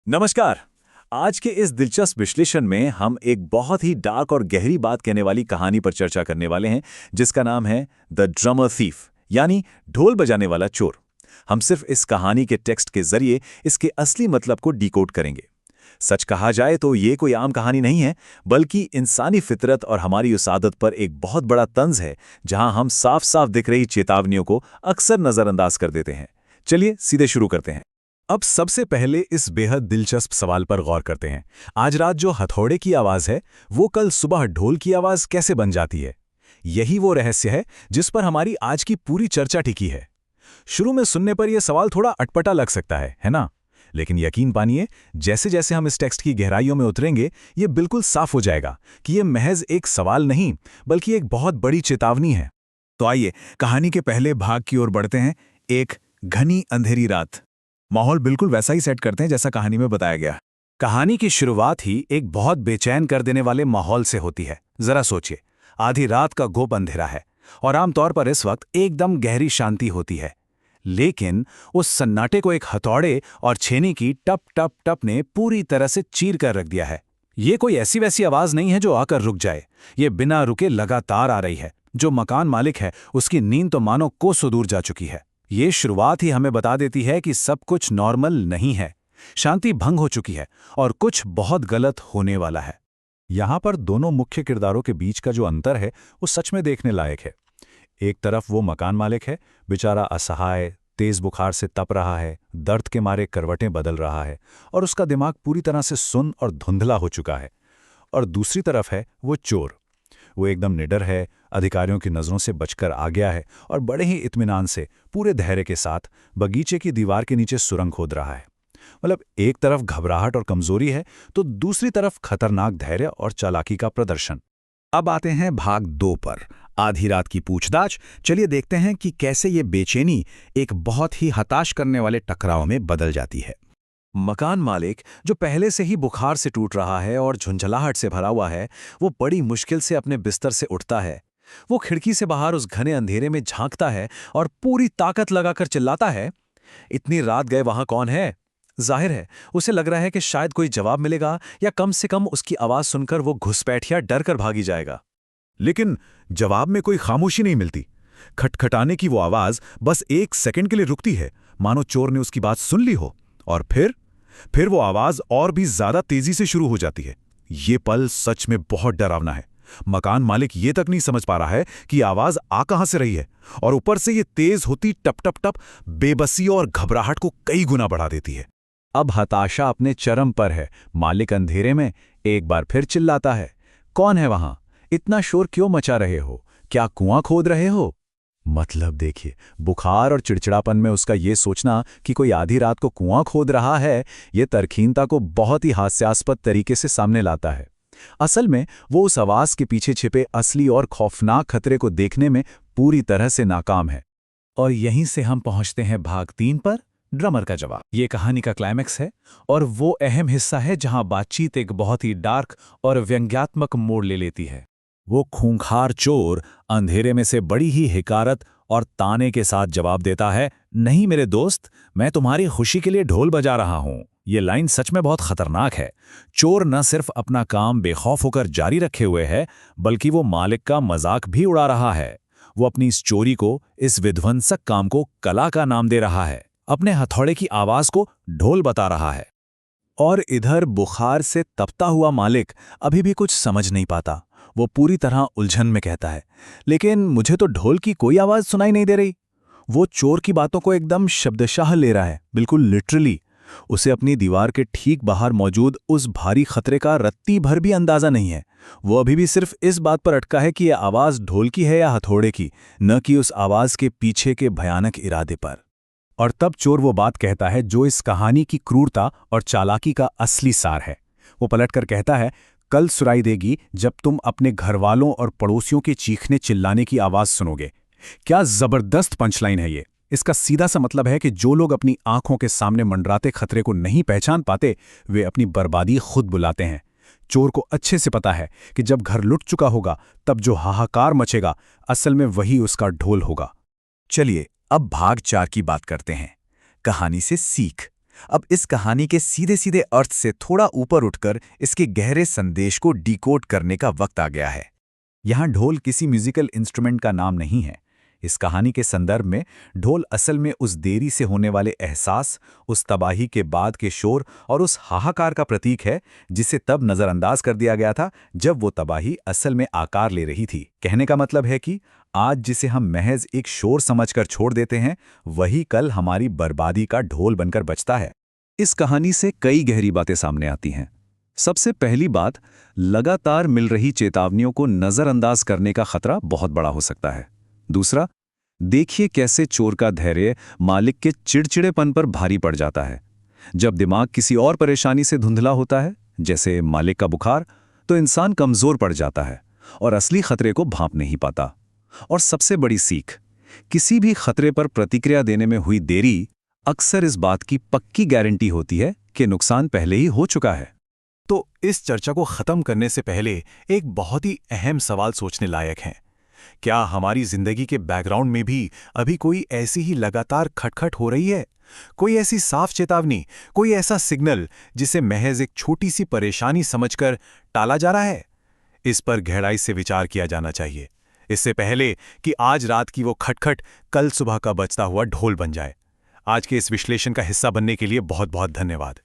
नमस्कार। आज के इस दिलचस्प विश्लेषण में हम एक बहुत ही डार्क और गहरी बात कहने वाली कहानी पर चर्चा करने वाले हैं, जिसका नाम है द ड्रमर थीफ, यानी ढोल बजाने वाला चोर। हम सिर्फ इस कहानी के टेक्स्ट के जरिए इसके असली मतलब को डिकोड करेंगे। सच कहा जाए तो ये कोई आम कहानी नहीं है, बल्कि इंसानी फितरत और हमारी उस आदत पर एक बहुत बड़ा तंज है, जहां हम साफ साफ दिख रही चेतावनियों को अक्सर नजरअंदाज कर देते हैं। चलिए सीधे शुरू करते हैं। अब सबसे पहले इस बेहद दिलचस्प सवाल पर गौर करते हैं। आज रात जो हथौड़े की आवाज है, वो कल सुबह ढोल की आवाज कैसे बन जाती है? यही वो रहस्य है जिस पर हमारी आज की पूरी चर्चा टिकी है। शुरू में सुनने पर यह सवाल थोड़ा अटपटा लग सकता है ना? लेकिन यकीन मानिए, जैसे जैसे हम इस टेक्स्ट की गहराइयों में उतरेंगे, ये बिल्कुल साफ हो जाएगा कि यह महज एक सवाल नहीं, बल्कि एक बहुत बड़ी चेतावनी है। तो आइए कहानी के पहले भाग की ओर बढ़ते हैं। एक घनी अंधेरी रात। माहौल बिल्कुल वैसा ही सेट करते हैं जैसा कहानी में बताया गया। कहानी की शुरुआत ही एक बहुत बेचैन कर देने वाले माहौल से होती है। जरा सोचिए, आधी रात का घोप अंधेरा है और आमतौर पर इस वक्त एकदम गहरी शांति होती है। लेकिन उस सन्नाटे को एक हथौड़े और छेनी की टप टप टप ने पूरी तरह से चीर कर रख दिया है। ये कोई ऐसी वैसी आवाज नहीं है जो आकर रुक जाए। ये बिना रुके लगातार आ रही है। जो मकान मालिक है, उसकी नींद तो मानो कोसों दूर जा चुकी है। ये शुरुआत ही हमें बता देती है कि सब कुछ नॉर्मल नहीं है। शांति भंग हो चुकी है और कुछ बहुत गलत होने वाला है। यहाँ पर दोनों मुख्य किरदारों के बीच का जो अंतर है, वो सच में देखने लायक है। एक तरफ वो मकान मालिक है, बेचारा असहाय, तेज बुखार से तप रहा है, दर्द के मारे करवटें बदल रहा है और उसका दिमाग पूरी तरह से सुन्न और धुंधला हो चुका है। और दूसरी तरफ है वो चोर। वो एकदम निडर है, अधिकारियों की नज़रों से बचकर आ गया है और बड़े ही इत्मीनान से, पूरे धैर्य के साथ बगीचे की दीवार के नीचे सुरंग खोद रहा है। मतलब एक तरफ घबराहट और कमजोरी है, तो दूसरी तरफ खतरनाक धैर्य और चालाकी का प्रदर्शन। अब आते हैं भाग 2 पर, आधी रात की पूछताछ। चलिए देखते हैं कि कैसे ये बेचैनी एक बहुत ही हताश करने वाले टकराव में बदल जाती है। मकान मालिक, जो पहले से ही बुखार से टूट रहा है और झुंझलाहट से भरा हुआ है, वो बड़ी मुश्किल से अपने बिस्तर से उठता है। वो खिड़की से बाहर उस घने अंधेरे में झांकता है और पूरी ताकत लगाकर चिल्लाता है, इतनी रात गए वहां कौन है? जाहिर है, उसे लग रहा है कि शायद कोई जवाब मिलेगा या कम से कम उसकी आवाज सुनकर वो घुसपैठिया डर कर भागी जाएगा। लेकिन जवाब में कोई खामोशी नहीं मिलती। खटखटाने की वो आवाज बस एक सेकंड के लिए रुकती है, मानो चोर ने उसकी बात सुन ली हो। और फिर वो आवाज और भी ज्यादा तेजी से शुरू हो जाती है। ये पल सच में बहुत डरावना है। मकान मालिक ये तक नहीं समझ पा रहा है कि आवाज आ कहां से रही है, और ऊपर से ये तेज होती टप टप टप बेबसी और घबराहट को कई गुना बढ़ा देती है। अब हताशा अपने चरम पर है। मालिक अंधेरे में एक बार फिर चिल्लाता है, कौन है वहां? इतना शोर क्यों मचा रहे हो? क्या कुआं खोद रहे हो? मतलब देखिए, बुखार और चिड़चिड़ापन में उसका ये सोचना कि कोई आधी रात को कुआं खोद रहा है, ये तरकीनता को बहुत ही हास्यास्पद तरीके से सामने लाता है। असल में वो उस आवाज के पीछे छिपे असली और खौफनाक खतरे को देखने में पूरी तरह से नाकाम है। और यहीं से हम पहुंचते हैं भाग 3 पर, ड्रमर का जवाब। ये कहानी का क्लाइमैक्स है और वो अहम हिस्सा है जहां बातचीत एक बहुत ही डार्क और व्यंग्यात्मक मोड़ ले लेती है। वो खूंखार चोर अंधेरे में से बड़ी ही हिकारत और ताने के साथ जवाब देता है, नहीं मेरे दोस्त, मैं तुम्हारी खुशी के लिए ढोल बजा रहा हूं। ये लाइन सच में बहुत खतरनाक है। चोर न सिर्फ अपना काम बेखौफ होकर जारी रखे हुए है, बल्कि वो मालिक का मजाक भी उड़ा रहा है। वो अपनी इस चोरी को, इस विध्वंसक काम को कला का नाम दे रहा है, अपने हथौड़े की आवाज को ढोल बता रहा है। और इधर बुखार से तपता हुआ मालिक अभी भी कुछ समझ नहीं पाता। वो पूरी तरह उलझन में कहता है, लेकिन मुझे तो ढोल की कोई आवाज सुनाई नहीं दे रही। वो चोर की बातों को एकदम शब्दशाह ले रहा है, बिल्कुल लिटरली। उसे अपनी दीवार के ठीक बाहर मौजूद उस भारी खतरे का रत्ती भर भी अंदाजा नहीं है। वो अभी भी सिर्फ इस बात पर अटका है कि यह आवाज ढोल की है या हथौड़े की, न कि उस आवाज के पीछे के भयानक इरादे पर। और तब चोर वो बात कहता है जो इस कहानी की क्रूरता और चालाकी का असली सार है। वो पलटकर कहता है, कल सुनाई देगी जब तुम अपने घरवालों और पड़ोसियों के चीखने चिल्लाने की आवाज सुनोगे। क्या जबरदस्त पंचलाइन है ये। इसका सीधा सा मतलब है कि जो लोग अपनी आंखों के सामने मंडराते खतरे को नहीं पहचान पाते, वे अपनी बर्बादी खुद बुलाते हैं। चोर को अच्छे से पता है कि जब घर लुट चुका होगा, तब जो हाहाकार मचेगा, असल में वही उसका ढोल होगा। चलिए अब भाग 4 की बात करते हैं, कहानी से सीख। अब इस कहानी के सीधे सीधे अर्थ से थोड़ा ऊपर उठकर इसके गहरे संदेश को डिकोड करने का वक्त आ गया है। यहाँ ढोल किसी म्यूजिकल इंस्ट्रूमेंट का नाम नहीं है। इस कहानी के संदर्भ में ढोल असल में उस देरी से होने वाले एहसास, उस तबाही के बाद के शोर और उस हाहाकार का प्रतीक है जिसे तब नज़रअंदाज कर दिया गया था जब वो तबाही असल में आकार ले रही थी। कहने का मतलब है कि आज जिसे हम महज एक शोर समझकर छोड़ देते हैं, वही कल हमारी बर्बादी का ढोल बनकर बजता है। इस कहानी से कई गहरी बातें सामने आती हैं। सबसे पहली बात, लगातार मिल रही चेतावनियों को नज़रअंदाज करने का खतरा बहुत बड़ा हो सकता है। दूसरा, देखिए कैसे चोर का धैर्य मालिक के चिड़चिड़ेपन पर भारी पड़ जाता है। जब दिमाग किसी और परेशानी से धुंधला होता है, जैसे मालिक का बुखार, तो इंसान कमजोर पड़ जाता है और असली खतरे को भांप नहीं पाता। और सबसे बड़ी सीख, किसी भी खतरे पर प्रतिक्रिया देने में हुई देरी अक्सर इस बात की पक्की गारंटी होती है कि नुकसान पहले ही हो चुका है। तो इस चर्चा को खत्म करने से पहले एक बहुत ही अहम सवाल सोचने लायक है। क्या हमारी जिंदगी के बैकग्राउंड में भी अभी कोई ऐसी ही लगातार खटखट हो रही है? कोई ऐसी साफ चेतावनी, कोई ऐसा सिग्नल जिसे महज एक छोटी सी परेशानी समझकर टाला जा रहा है? इस पर गहराई से विचार किया जाना चाहिए, इससे पहले कि आज रात की वो खटखट कल सुबह का बजता हुआ ढोल बन जाए। आज के इस विश्लेषण का हिस्सा बनने के लिए बहुत बहुत धन्यवाद।